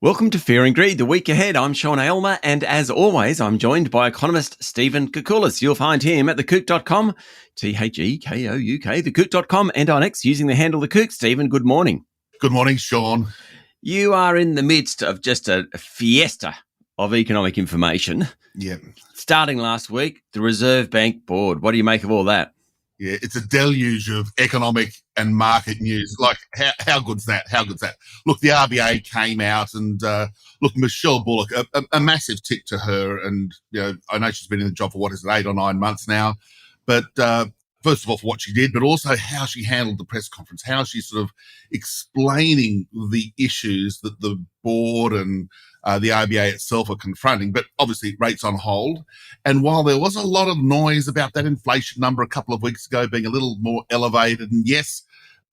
Welcome to Fear and Greed, the week ahead. I'm Sean Aylmer, and as always, I'm joined by economist Stephen Koukoulas. You'll find him at thekouk.com, Thekouk, thekouk.com, and on X using the handle thekouk. Stephen, good morning. Good morning, Sean. You are in the midst of just a fiesta of economic information. Yeah. Starting last week, the Reserve Bank Board. What do you make of all that? Yeah, it's a deluge of economic and market news. Like, how good's that? How good's that? Look, the RBA came out and, look, Michelle Bullock, a massive tick to her. And, I know she's been in the job for, 8 or 9 months now. But first of all, for what she did, but also how she handled the press conference, how she's sort of explaining the issues that the board and the RBA itself are confronting, but obviously rates on hold. And while there was a lot of noise about that inflation number a couple of weeks ago being a little more elevated, and yes,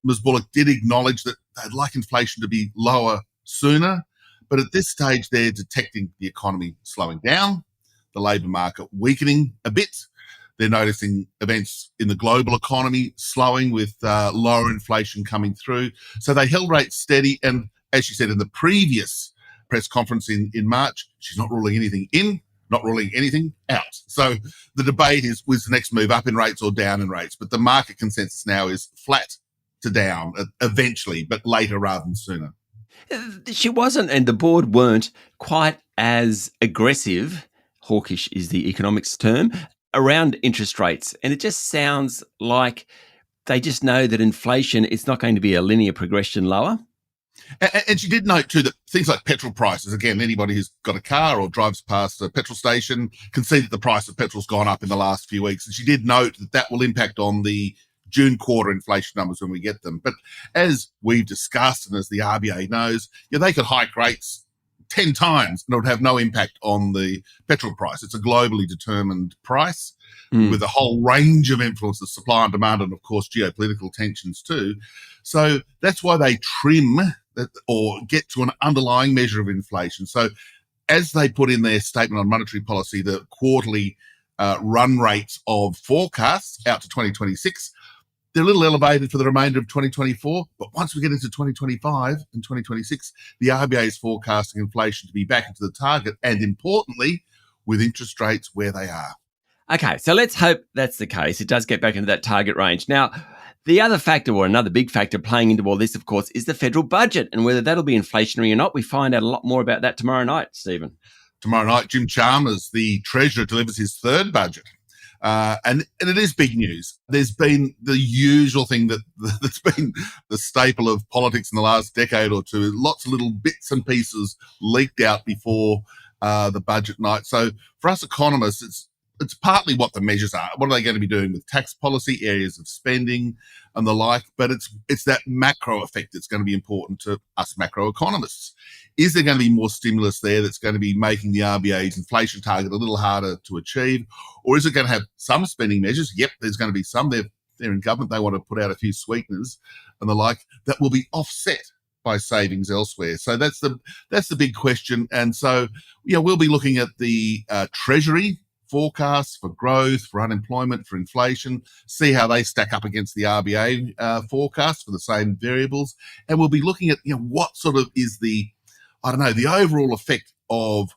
Ms. Bullock did acknowledge that they'd like inflation to be lower sooner, but at this stage they're detecting the economy slowing down, the labour market weakening a bit. They're noticing events in the global economy slowing with lower inflation coming through. So they held rates steady. And as she said in the previous press conference in March, she's not ruling anything in, not ruling anything out. So the debate was the next move up in rates or down in rates. But the market consensus now is flat to down eventually, but later rather than sooner. She wasn't, and the board weren't quite as aggressive, hawkish is the economics term, around interest rates. And it just sounds like they just know that inflation is not going to be a linear progression lower. And she did note too that things like petrol prices, again, anybody who's got a car or drives past a petrol station can see that the price of petrol's gone up in the last few weeks. And she did note that that will impact on the June quarter inflation numbers when we get them. But as we've discussed, and as the RBA knows, they could hike rates 10 times and it would have no impact on the petrol price. It's a globally determined price with a whole range of influences, supply and demand, and of course geopolitical tensions too. So that's why they trim or get to an underlying measure of inflation. So as they put in their statement on monetary policy, the quarterly run rates of forecasts out to 2026, they're a little elevated for the remainder of 2024, but once we get into 2025 and 2026, the RBA is forecasting inflation to be back into the target, and importantly, with interest rates where they are. Okay, so let's hope that's the case. It does get back into that target range. Now, the other factor, or another big factor playing into all this, of course, is the federal budget, and whether that'll be inflationary or not. We find out a lot more about that tomorrow night, Stephen. Tomorrow night, Jim Chalmers, the Treasurer, delivers his third budget. And it is big news. There's been the usual thing that's been the staple of politics in the last decade or two. Lots of little bits and pieces leaked out before the budget night. So for us economists, it's partly what the measures are. What are they going to be doing with tax policy, areas of spending and the like? But it's that macro effect that's going to be important to us macroeconomists. Is there going to be more stimulus there that's going to be making the RBA's inflation target a little harder to achieve? Or is it going to have some spending measures? Yep, there's going to be some. They're in government. They want to put out a few sweeteners and the like that will be offset by savings elsewhere. So that's the big question. And so, we'll be looking at the Treasury forecasts for growth, for unemployment, for inflation, see how they stack up against the RBA forecast for the same variables. And we'll be looking at, what sort of is the overall effect of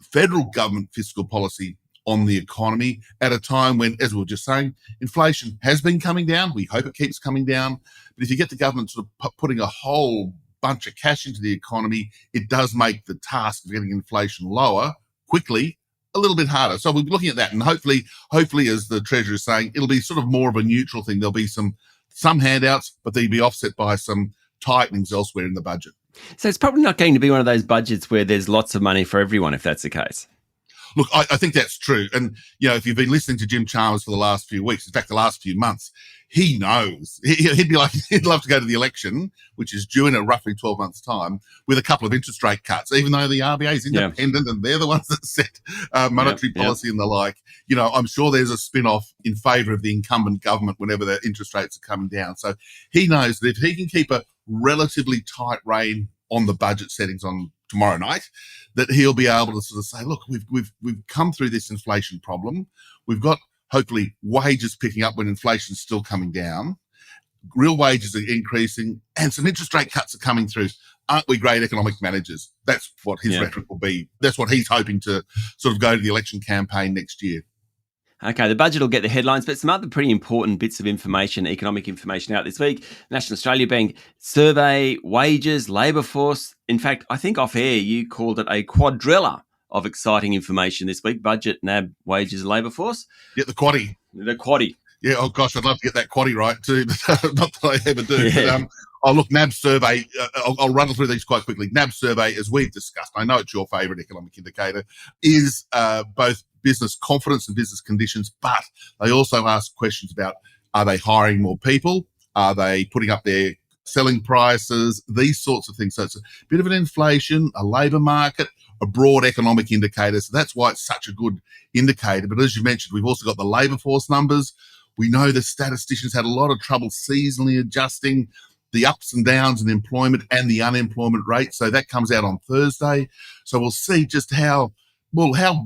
federal government fiscal policy on the economy at a time when, as we were just saying, inflation has been coming down. We hope it keeps coming down. But if you get the government sort of putting a whole bunch of cash into the economy, it does make the task of getting inflation lower quickly a little bit harder. So we'll be looking at that, and hopefully, as the Treasurer is saying, it'll be sort of more of a neutral thing. There'll be some handouts, but they'll be offset by some tightenings elsewhere in the budget. So it's probably not going to be one of those budgets where there's lots of money for everyone, if that's the case. Look, I think that's true. And, if you've been listening to Jim Chalmers for the last few weeks, in fact, the last few months, he knows. He'd be like, he'd love to go to the election, which is due in a roughly 12 months' time, with a couple of interest rate cuts, even though the RBA is independent and they're the ones that set monetary policy and the like. I'm sure there's a spin-off in favour of the incumbent government whenever the interest rates are coming down. So he knows that if he can keep a relatively tight rein on the budget settings on tomorrow night, that he'll be able to sort of say, look, we've come through this inflation problem. We've got hopefully wages picking up when inflation's still coming down. Real wages are increasing and some interest rate cuts are coming through. aren't we great economic managers? That's what his rhetoric will be. That's what he's hoping to sort of go to the election campaign next year. Okay, the budget will get the headlines, but some other pretty important bits of information, economic information out this week. National Australia Bank survey, wages, labour force. In fact, I think off air you called it a quadrilla of exciting information this week. Budget, NAB, wages, labour force. Yeah, the quaddie. The quaddie. Yeah, oh gosh, I'd love to get that quaddie right too, but not that I ever do. Yeah. But, look, NAB survey, I'll run through these quite quickly. NAB survey, as we've discussed, I know it's your favourite economic indicator, is both business confidence and business conditions, but they also ask questions about, are they hiring more people? Are they putting up their selling prices? These sorts of things. So it's a bit of an inflation, a labour market, a broad economic indicator. So that's why it's such a good indicator. But as you mentioned, we've also got the labour force numbers. We know the statisticians had a lot of trouble seasonally adjusting the ups and downs in employment and the unemployment rate. So that comes out on Thursday. So we'll see just how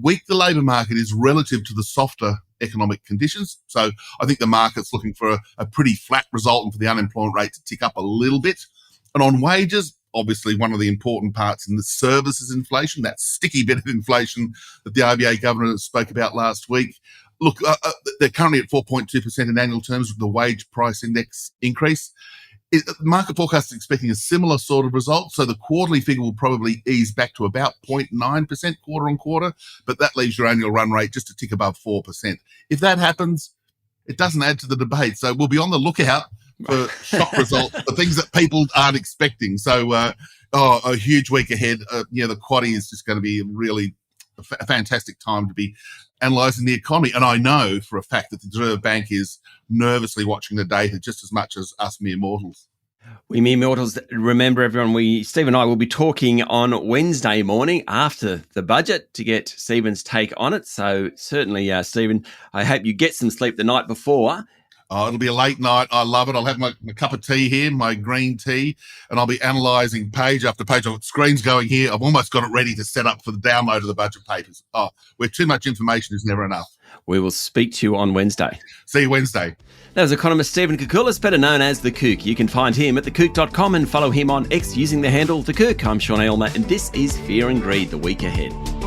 weak the labour market is relative to the softer economic conditions. So I think the market's looking for a pretty flat result and for the unemployment rate to tick up a little bit. And on wages, obviously one of the important parts in the services inflation, that sticky bit of inflation that the RBA governor spoke about last week. Look, they're currently at 4.2% in annual terms with the wage price index increase. The market forecast is expecting a similar sort of result. So the quarterly figure will probably ease back to about 0.9% quarter on quarter, but that leaves your annual run rate just a tick above 4%. If that happens, it doesn't add to the debate. So we'll be on the lookout for shock results, for things that people aren't expecting. So a huge week ahead. The quaddie is just going to be really a fantastic time to be analysing the economy. And I know for a fact that the Reserve Bank is nervously watching the data just as much as us mere mortals. We mere mortals, remember everyone, Steve and I will be talking on Wednesday morning after the budget to get Stephen's take on it. So certainly, Stephen, I hope you get some sleep the night before. Oh, it'll be a late night. I love it. I'll have my cup of tea here, my green tea, and I'll be analysing page after page. I've got screens going here. I've almost got it ready to set up for the download of the budget papers. Oh, where too much information is never enough. We will speak to you on Wednesday. See you Wednesday. That was economist Stephen Koukoulas, better known as The Kook. You can find him at thekook.com and follow him on X using the handle The Kook. I'm Sean Aylmer, and this is Fear and Greed, the week ahead.